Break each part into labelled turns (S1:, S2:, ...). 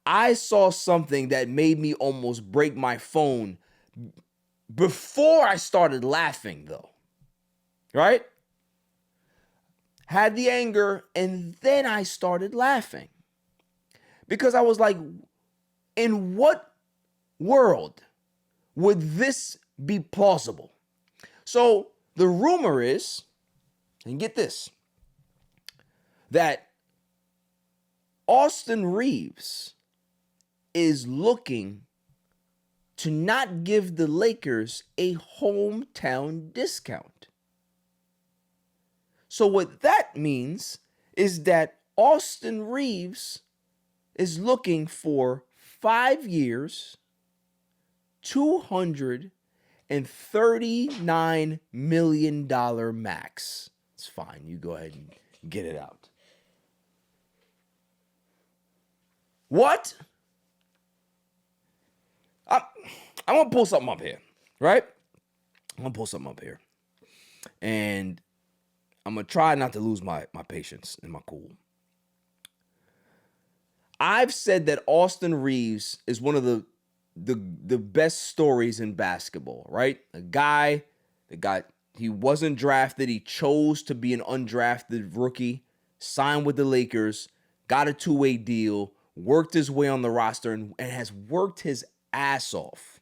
S1: I saw something that made me almost break my phone before I started laughing, though. Right? Had the anger, and then I started laughing. Because I was like, in what world would this be plausible? So the rumor is, and get this, that Austin Reaves is looking to not give the Lakers a hometown discount. So what that means is that Austin Reaves is looking for 5 years, $239 million max. It's fine. You go ahead and get it out. What? I'm going to pull something up here, right? I'm going to pull something up here. And I'm going to try not to lose my patience and my cool. I've said that Austin Reaves is one of the best stories in basketball, right? A guy that he wasn't drafted. He chose to be an undrafted rookie, signed with the Lakers, got a two-way deal, worked his way on the roster, and has worked his ass off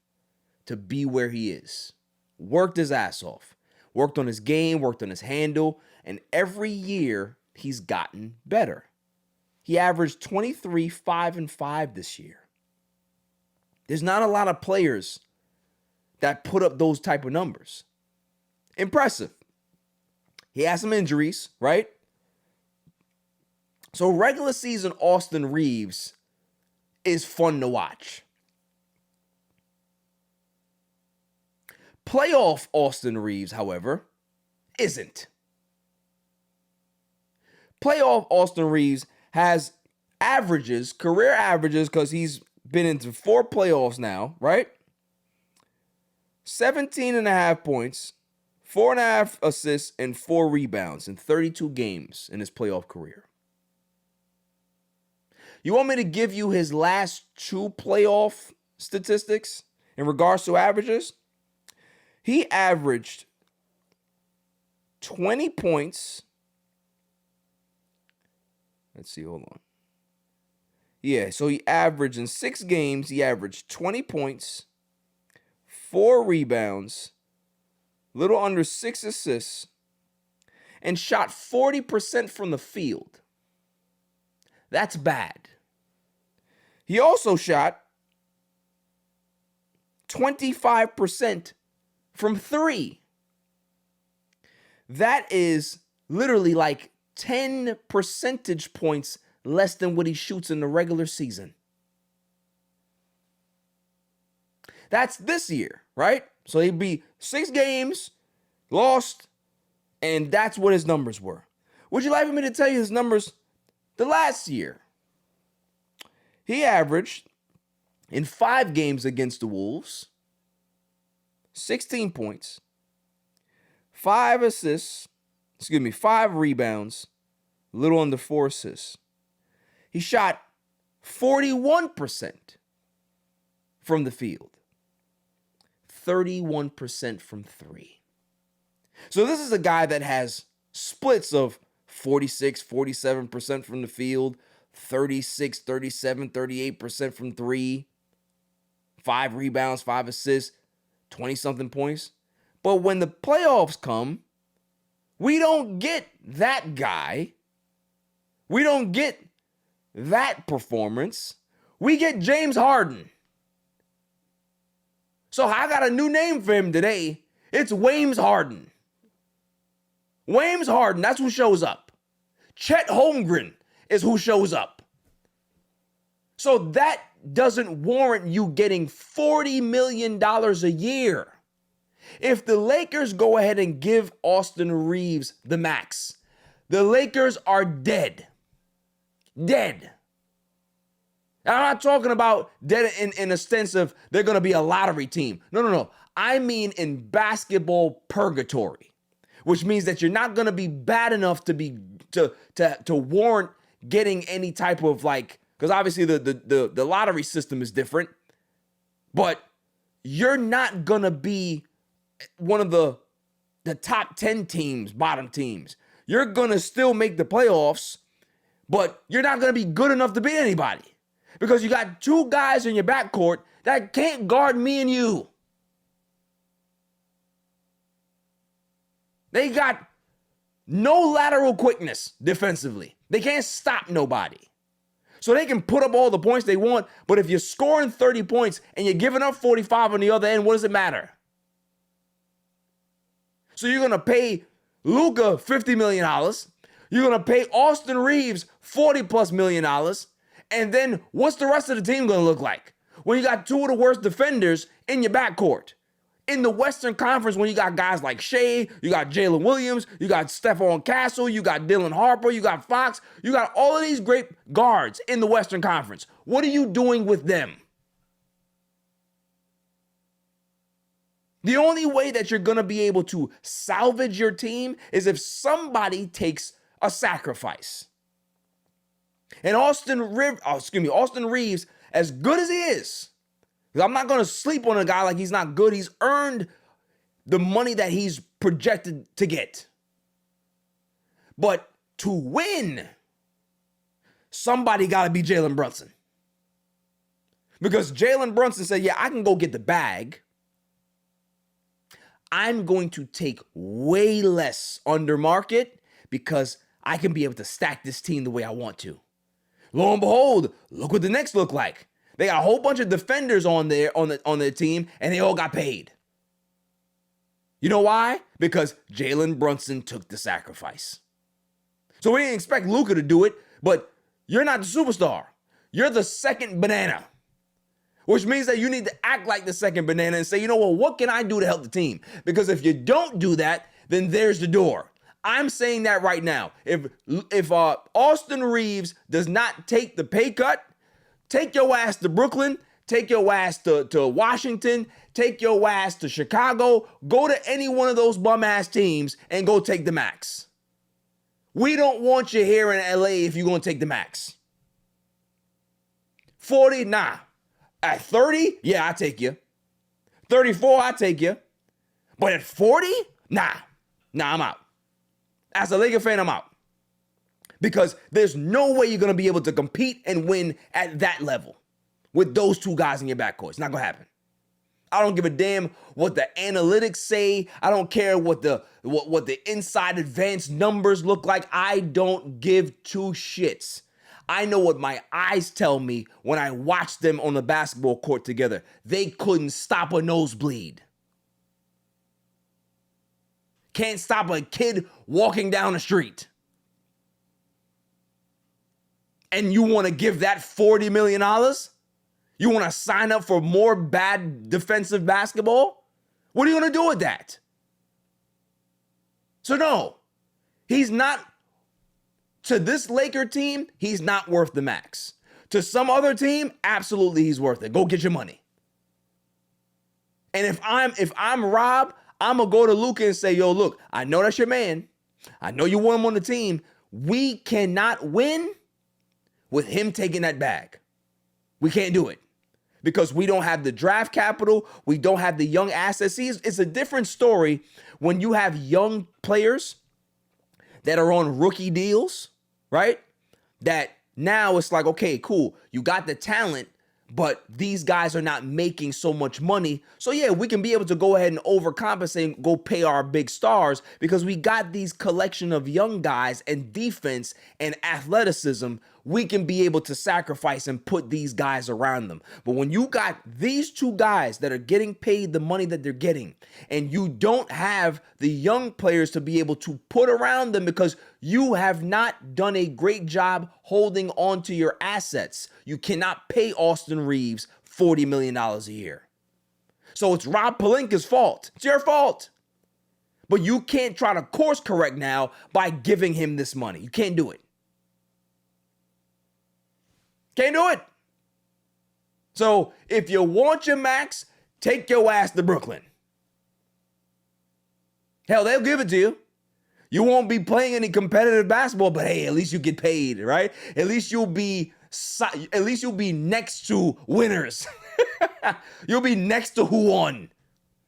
S1: to be where he is. Worked his ass off. Worked on his game, worked on his handle, and every year he's gotten better. He averaged 23, 5, and 5 this year. There's not a lot of players that put up those type of numbers. Impressive. He has some injuries, right? So regular season Austin Reaves is fun to watch. Playoff Austin Reaves, however, isn't. Playoff Austin Reaves has averages, career averages, because he's been into 4 playoffs now, right? 17.5 points, 4.5 assists, and 4 rebounds in 32 games in his playoff career. You want me to give you his last 2 playoff statistics in regards to averages? He averaged 20 points. Let's see, hold on. Yeah, so he averaged in 6 games, he averaged 20 points, 4 rebounds, little under 6 assists, and shot 40% from the field. That's bad. He also shot 25% from 3. That is literally like 10 percentage points less than what he shoots in the regular season. That's this year, right? So he'd be 6 games, lost, and that's what his numbers were. Would you like me to tell you his numbers the last year? He averaged, in 5 games against the Wolves, 16 points, 5 rebounds, a little under 4 assists. He shot 41% from the field, 31% from 3. So this is a guy that has splits of 46, 47% from the field, 36, 37, 38% from 3, 5 rebounds, 5 assists, 20-something points. But when the playoffs come, we don't get that guy. We don't get that performance. We get James Harden. So I got a new name for him today. It's Wames Harden. Wames Harden, that's who shows up. Chet Holmgren is who shows up. So that doesn't warrant you getting $40 million a year. If the Lakers go ahead and give Austin Reaves the max, the Lakers are dead. Dead. And I'm not talking about dead in a sense of they're going to be a lottery team. No. I mean in basketball purgatory, which means that you're not going to be bad enough to warrant getting any type of because because obviously the lottery system is different, but you're not gonna be one of the top 10 teams, bottom teams. You're gonna still make the playoffs, but you're not gonna be good enough to beat anybody because you got two guys in your backcourt that can't guard me and you. They got no lateral quickness defensively. They can't stop nobody. So they can put up all the points they want, but if you're scoring 30 points and you're giving up 45 on the other end, what does it matter? So you're going to pay Luka $50 million. You're going to pay Austin Reaves $40+ million. And then what's the rest of the team going to look like when you got two of the worst defenders in your backcourt? In the Western Conference, when you got guys like Shea, you got Jalen Williams, you got Stephon Castle, you got Dylan Harper, you got Fox, you got all of these great guards in the Western Conference. What are you doing with them? The only way that you're going to be able to salvage your team is if somebody takes a sacrifice. And Austin Reaves, as good as he is, because I'm not going to sleep on a guy like he's not good. He's earned the money that he's projected to get. But to win, somebody got to be Jalen Brunson. Because Jalen Brunson said, yeah, I can go get the bag. I'm going to take way less under market because I can be able to stack this team the way I want to. Lo and behold, look what the Knicks look like. They got a whole bunch of defenders on their team, and they all got paid. You know why? Because Jalen Brunson took the sacrifice. So we didn't expect Luka to do it, but you're not the superstar. You're the second banana, which means that you need to act like the second banana and say, you know what can I do to help the team? Because if you don't do that, then there's the door. I'm saying that right now. If Austin Reaves does not take the pay cut, take your ass to Brooklyn, take your ass to Washington, take your ass to Chicago, go to any one of those bum-ass teams and go take the max. We don't want you here in LA if you're going to take the max. 40, nah. At 30, yeah, I take you. 34, I take you. But at 40, nah, I'm out. As a Laker fan, I'm out. Because there's no way you're going to be able to compete and win at that level with those two guys in your backcourt. It's not going to happen. I don't give a damn what the analytics say. I don't care what the inside advanced numbers look like. I don't give two shits. I know what my eyes tell me when I watch them on the basketball court together. They couldn't stop a nosebleed. Can't stop a kid walking down the street. And you want to give that $40 million? You want to sign up for more bad defensive basketball? What are you going to do with that? So no, he's not, to this Laker team, he's not worth the max. To some other team, absolutely he's worth it. Go get your money. And if I'm Rob, I'm going to go to Luka and say, yo, look, I know that's your man. I know you want him on the team. We cannot win with him taking that bag. We can't do it because we don't have the draft capital. We don't have the young assets. See, it's a different story when you have young players that are on rookie deals, right? That now it's like, okay, cool. You got the talent, but these guys are not making so much money. So yeah, we can be able to go ahead and overcompensate and go pay our big stars because we got these collection of young guys and defense and athleticism. We can be able to sacrifice and put these guys around them. But when you got these two guys that are getting paid the money that they're getting, and you don't have the young players to be able to put around them because you have not done a great job holding on to your assets, you cannot pay Austin Reaves $40 million a year. So it's Rob Pelinka's fault. It's your fault. But you can't try to course correct now by giving him this money. You can't do it. Can't do it. So if you want your max, take your ass to Brooklyn. Hell, they'll give it to you. You won't be playing any competitive basketball, but hey, at least you get paid, right? At least you'll be At least you'll be next to winners. You'll be next to who won.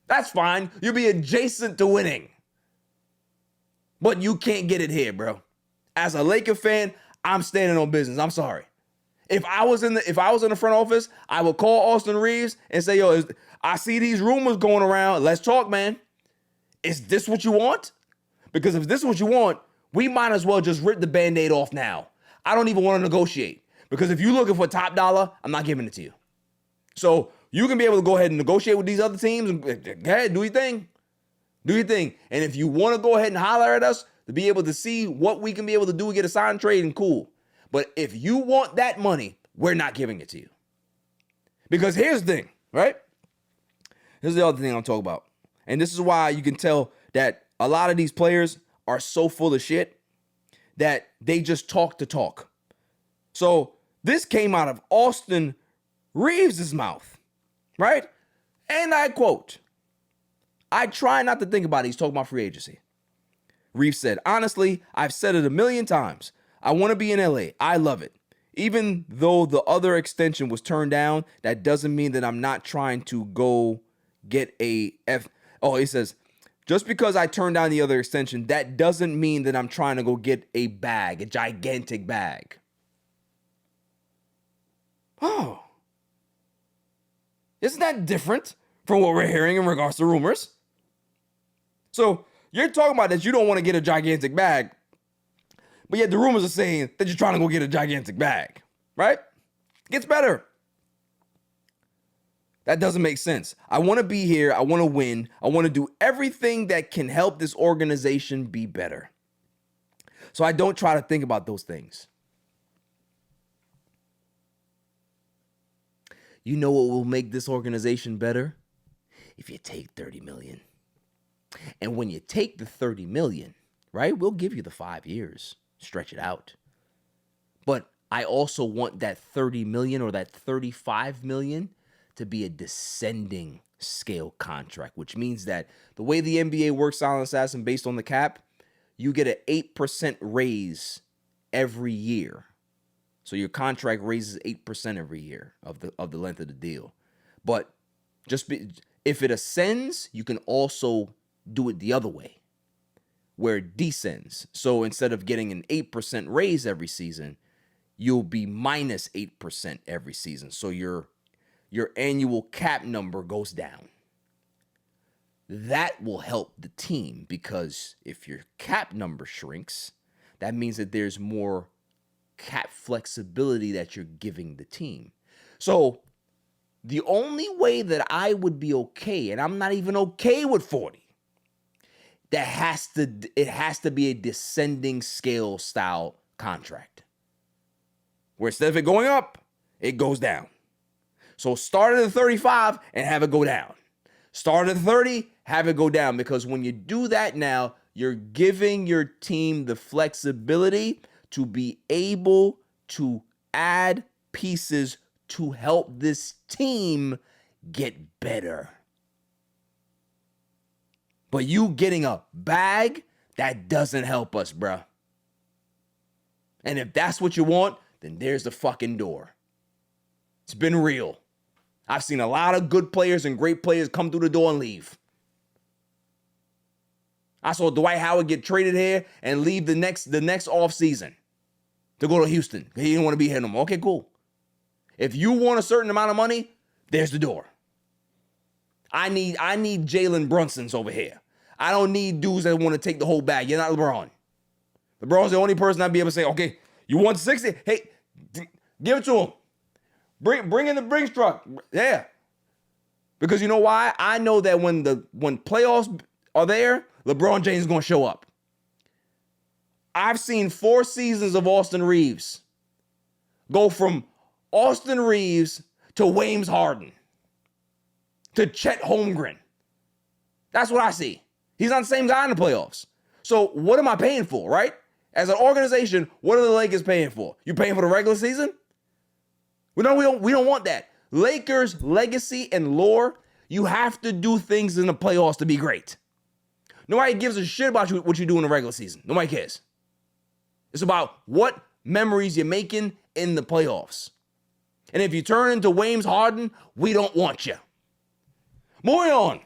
S1: That's fine. You'll be adjacent to winning. But you can't get it here, bro. As a Laker fan, I'm standing on business. I'm sorry. If I was in the front office, I would call Austin Reaves and say, yo, I see these rumors going around. Let's talk, man. Is this what you want? Because if this is what you want, we might as well just rip the Band-Aid off now. I don't even want to negotiate. Because if you're looking for top dollar, I'm not giving it to you. So you can be able to go ahead and negotiate with these other teams. And go ahead, do your thing. Do your thing. And if you want to go ahead and holler at us to be able to see what we can be able to do and get a sign trade, and cool. But if you want that money, we're not giving it to you. Because here's the thing, right? Here's the other thing I'm talking about. And this is why you can tell that a lot of these players are so full of shit that they just talk to talk. So this came out of Austin Reaves' mouth, right? And I quote, I try not to think about it. He's talking about free agency. Reaves said, honestly, I've said it a million times. I want to be in LA. I love it. Even though the other extension was turned down, that doesn't mean that I'm not trying to go get a F. Oh, he says, just because I turned down the other extension, that doesn't mean that I'm trying to go get a bag, a gigantic bag. Oh. Isn't that different from what we're hearing in regards to rumors? So you're talking about that you don't want to get a gigantic bag, but yet the rumors are saying that you're trying to go get a gigantic bag, right? It gets better. That doesn't make sense. I want to be here. I want to win. I want to do everything that can help this organization be better. So I don't try to think about those things. You know what will make this organization better? If you take 30 million. And when you take the 30 million, right, we'll give you the 5 years. Stretch it out. But I also want that 30 million or that 35 million to be a descending scale contract, which means that the way the NBA works, Silent Assassin, based on the cap, you get an 8% raise every year. So your contract raises 8% every year of the length of the deal. But if it ascends, you can also do it the other way, where it descends. So instead of getting an 8% raise every season, you'll be minus 8% every season. So your annual cap number goes down. That will help the team, because if your cap number shrinks, that means that there's more cap flexibility that you're giving the team. So the only way that I would be okay, and I'm not even okay with 40, it has to be a descending scale style contract, where instead of it going up, it goes down. So start at the 35 and have it go down. Start at the 30, have it go down. Because when you do that now, you're giving your team the flexibility to be able to add pieces to help this team get better. But you getting a bag, that doesn't help us, bruh. And if that's what you want, then there's the fucking door. It's been real. I've seen a lot of good players and great players come through the door and leave. I saw Dwight Howard get traded here and leave the next offseason to go to Houston. He didn't want to be here no more. Okay, cool. If you want a certain amount of money, there's the door. I need Jalen Brunsons over here. I don't need dudes that want to take the whole bag. You're not LeBron. LeBron's the only person I'd be able to say, okay, you want 60? Hey, give it to him. Bring in the Brinks truck. Yeah. Because you know why? I know that when playoffs are there, LeBron James is going to show up. I've seen 4 seasons of Austin Reaves go from Austin Reaves to James Harden to Chet Holmgren. That's what I see. He's not the same guy in the playoffs. So what am I paying for, right? As an organization, what are the Lakers paying for? You paying for the regular season? We don't want that. Lakers' legacy and lore, you have to do things in the playoffs to be great. Nobody gives a shit about what you do in the regular season. Nobody cares. It's about what memories you're making in the playoffs. And if you turn into James Harden, we don't want you. Moving on.